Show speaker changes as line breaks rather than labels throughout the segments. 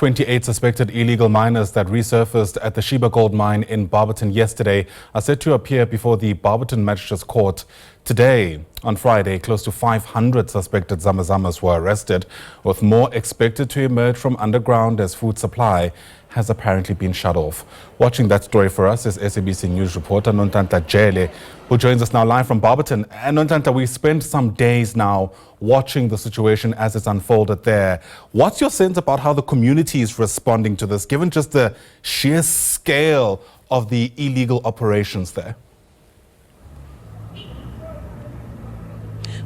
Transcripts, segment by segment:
28 suspected illegal miners that resurfaced at the Sheba Gold Mine in Barberton yesterday are set to appear before the Barberton Magistrate's Court today. On Friday, close to 500 suspected Zamazamas were arrested, with more expected to emerge from underground as food supply has apparently been shut off. Watching that story for us is SABC News reporter Nonhlanhla Jele, who joins us now live from Barberton. And Nonhlanhla, we spent some days now watching the situation as it's unfolded there. What's your sense about how the community is responding to this, given just the sheer scale of the illegal operations there?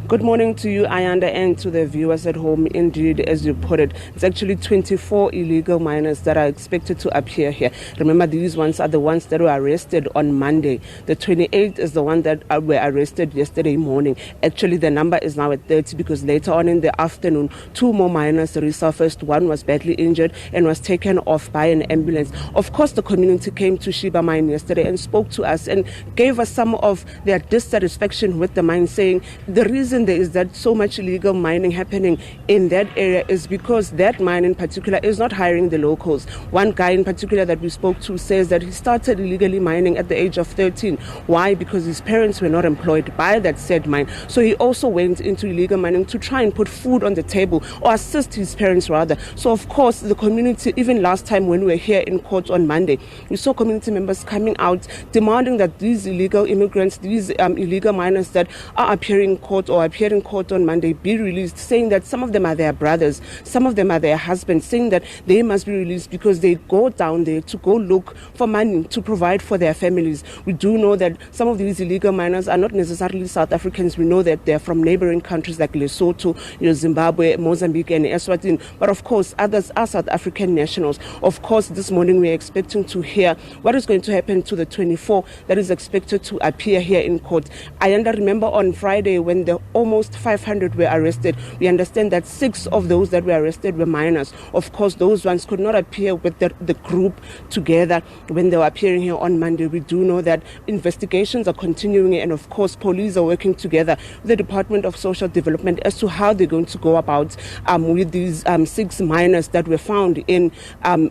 Good morning to you, Ayanda, and to the viewers at home. Indeed, as you put it, it's actually 24 illegal miners that are expected to appear here. Remember, these ones are the ones that were arrested on Monday. The 28 is the one that were arrested yesterday morning. Actually, the number is now at 30 because later on in the afternoon, 2 more miners resurfaced. One was badly injured and was taken off by an ambulance. Of course, the community came to Sheba Mine yesterday and spoke to us and gave us some of their dissatisfaction with the mine, saying the reason there is that so much illegal mining happening in that area is because that mine in particular is not hiring the locals. One guy in particular that we spoke to says that he started illegally mining at the age of 13. Why? Because his parents were not employed by that said mine. So he also went into illegal mining to try and put food on the table, or assist his parents rather. So of course the community, even last time when we were here in court on Monday, we saw community members coming out demanding that these illegal immigrants, these illegal miners that are appearing in court or appeared in court on Monday be released, saying that some of them are their brothers, some of them are their husbands, saying that they must be released because they go down there to go look for money to provide for their families. We do know that some of these illegal miners are not necessarily South Africans. We know that they're from neighboring countries like Lesotho, Zimbabwe, Mozambique and Eswatini, but of course others are South African nationals. Of course, this morning we're expecting to hear what is going to happen to the 24 that is expected to appear here in court. I remember on Friday when the almost 500 were arrested, we understand that 6 of those that were arrested were minors. Of course, those ones could not appear with the group together when they were appearing here on Monday. We do know that investigations are continuing, and of course police are working together with the Department of Social Development as to how they're going to go about with these 6 minors that were found in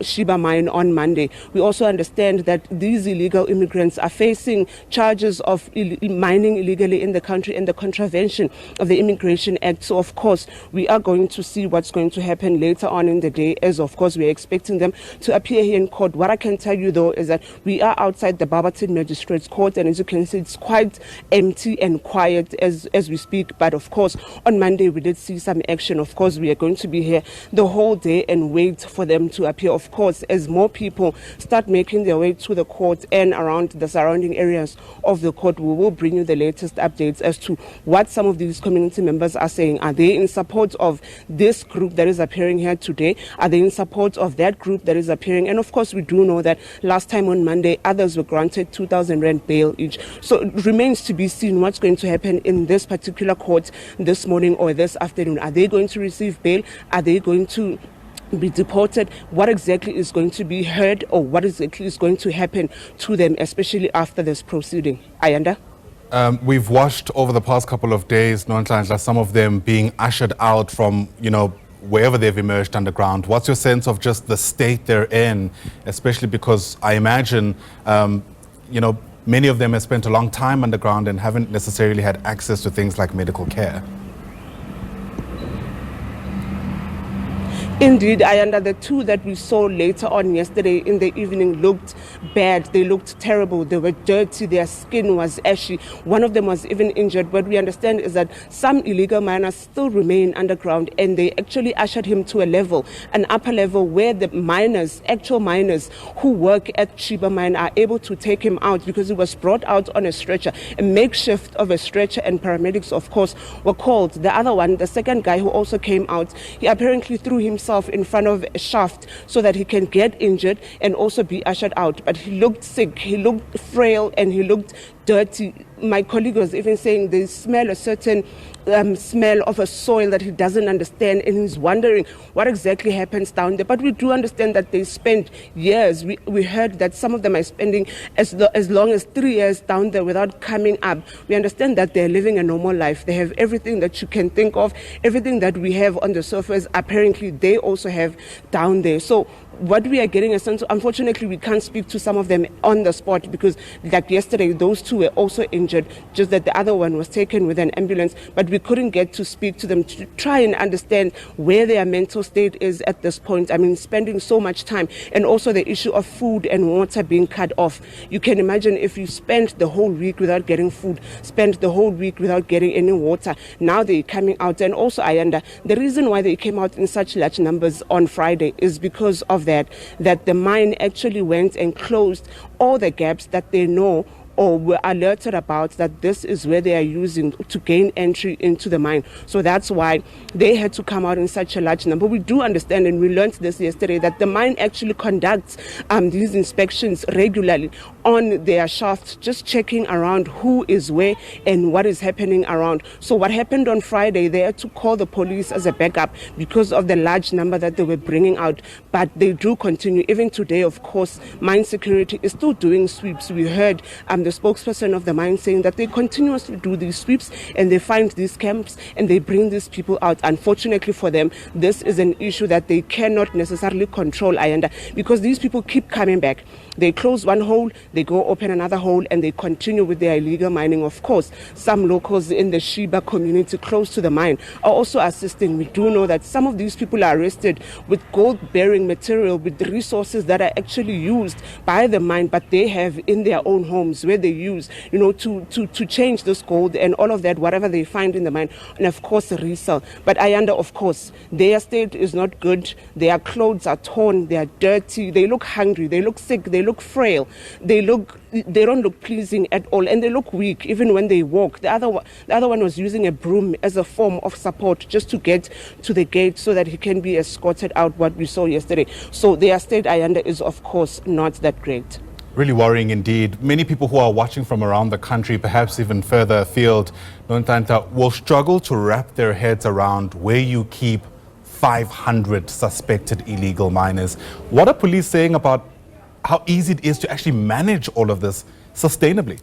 Sheba Mine on Monday. We also understand that these illegal immigrants are facing charges of mining illegally in the country and the contravention of the Immigration Act. So of course we are going to see what's going to happen later on in the day, as of course we're expecting them to appear here in court. What I can tell you though is that we are outside the Barberton Magistrate's Court, and as you can see it's quite empty and quiet as we speak. But of course on Monday we did see some action. Of course we are going to be here the whole day and wait for them to appear. Of course, as more people start making their way to the court and around the surrounding areas of the court, we will bring you the latest updates as to what some of these community members are saying. Are they in support of this group that is appearing here today? Are they in support of that group that is appearing? And of course we do know that last time on Monday others were granted 2,000 rand bail each. So it remains to be seen what's going to happen in this particular court this morning or this afternoon. Are they going to receive bail? Are they going to be deported? What exactly is going to be heard, or what exactly is going to happen to them, especially after this proceeding? Ayanda?
We've watched over the past couple of days, Nonhlanhla, some of them being ushered out from, wherever they've emerged underground. What's your sense of just the state they're in, especially because I imagine, many of them have spent a long time underground and haven't necessarily had access to things like medical care?
Indeed, the 2 that we saw later on yesterday in the evening looked bad. They looked terrible. They were dirty. Their skin was ashy. One of them was even injured. What we understand is that some illegal miners still remain underground, and they actually ushered him to a level, an upper level, where the miners, actual miners who work at Sheba Mine, are able to take him out because he was brought out on a stretcher, a makeshift of a stretcher, and paramedics, of course, were called. The other one, the second guy who also came out, he apparently threw himself in front of a shaft so that he can get injured and also be ushered out. But he looked sick, he looked frail, and he looked dirty. My colleague was even saying they smell a certain smell of a soil that he doesn't understand, and he's wondering what exactly happens down there. But we do understand that they spend years. We heard that some of them are spending as long as 3 years down there without coming up. We understand that they're living a normal life. They have everything that you can think of, everything that we have on the surface. Apparently, they also have down there. So what we are getting a sense of, unfortunately, we can't speak to some of them on the spot because, like yesterday, those two were also injured, just that the other one was taken with an ambulance, but we couldn't get to speak to them to try and understand where their mental state is at this point. I mean, spending so much time, and also the issue of food and water being cut off. You can imagine if you spent the whole week without getting food, spent the whole week without getting any water. Now they're coming out, and also Ayanda, the reason why they came out in such large numbers on Friday is because of that the mine actually went and closed all the gaps that they know or were alerted about, that this is where they are using to gain entry into the mine. So that's why they had to come out in such a large number. We do understand, and we learned this yesterday, that the mine actually conducts these inspections regularly on their shafts, just checking around who is where and what is happening around. So what happened on Friday, they had to call the police as a backup because of the large number that they were bringing out. But they do continue. Even today, of course, mine security is still doing sweeps. We heard the spokesperson of the mine saying that they continuously do these sweeps and they find these camps and they bring these people out. Unfortunately for them, this is an issue that they cannot necessarily control, Ayanda, because these people keep coming back. They close one hole, they go open another hole, and they continue with their illegal mining. Of course, some locals in the Sheba community close to the mine are also assisting. We do know that some of these people are arrested with gold-bearing material, with resources that are actually used by the mine, but they have in their own homes where they use, to change this gold and all of that, whatever they find in the mine, and of course resell. But Ayanda, of course, their state is not good. Their clothes are torn, they are dirty, they look hungry, they look sick, they look frail, they don't look pleasing at all, and they look weak even when they walk. The other one was using a broom as a form of support just to get to the gate so that he can be escorted out, what we saw yesterday. So their state, Ayanda, is of course not that great.
Really worrying indeed. Many people who are watching from around the country, perhaps even further afield, Nonhlanhla, will struggle to wrap their heads around where you keep 500 suspected illegal miners. What are police saying about how easy it is to actually manage all of this sustainably?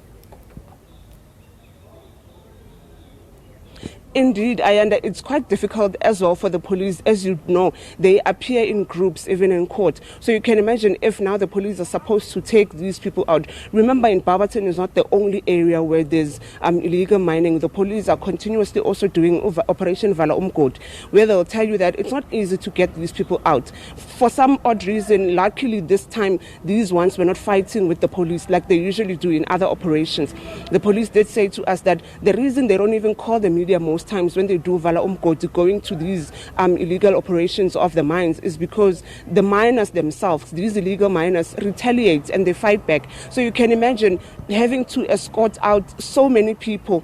Indeed, Ayanda, it's quite difficult as well for the police. As you know, they appear in groups, even in court. So you can imagine if now the police are supposed to take these people out. Remember, in Barberton is not the only area where there's illegal mining. The police are continuously also doing Operation Vala Umgod, where they'll tell you that it's not easy to get these people out. For some odd reason, luckily this time, these ones were not fighting with the police like they usually do in other operations. The police did say to us that the reason they don't even call the media most times when they do Vala Umgodi, going to these illegal operations of the mines, is because the miners themselves, these illegal miners, retaliate and they fight back. So you can imagine having to escort out so many people,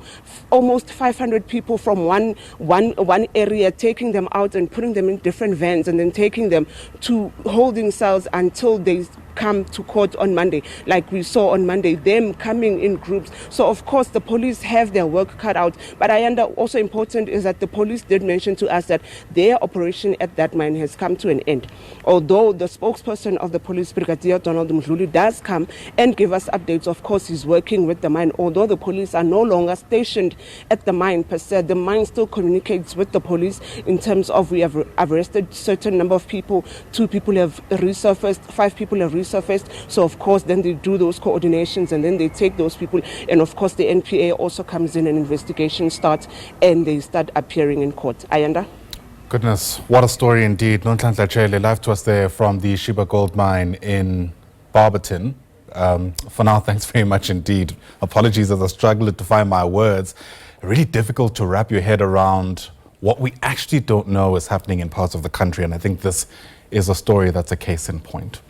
almost 500 people from one area, taking them out and putting them in different vans and then taking them to holding cells until they come to court on Monday, like we saw on Monday, them coming in groups. So of course the police have their work cut out. But also important is that the police did mention to us that their operation at that mine has come to an end. Although the spokesperson of the police, Brigadier Donald Mdluli, does come and give us updates. Of course, he's working with the mine. Although the police are no longer stationed at the mine per se, the mine still communicates with the police in terms of we have arrested certain number of people, 2 people have resurfaced, 5 people have resurfaced. So of course then they do those coordinations and then they take those people, and of course the NPA also comes in and investigation starts and they start appearing in court. Ayanda?
Goodness, what a story indeed. Nonhlanhla Jele, live to us there from the Sheba Gold Mine in Barberton. For now, thanks very much indeed. Apologies as I struggled to find my words. Really difficult to wrap your head around what we actually don't know is happening in parts of the country, and I think this is a story that's a case in point.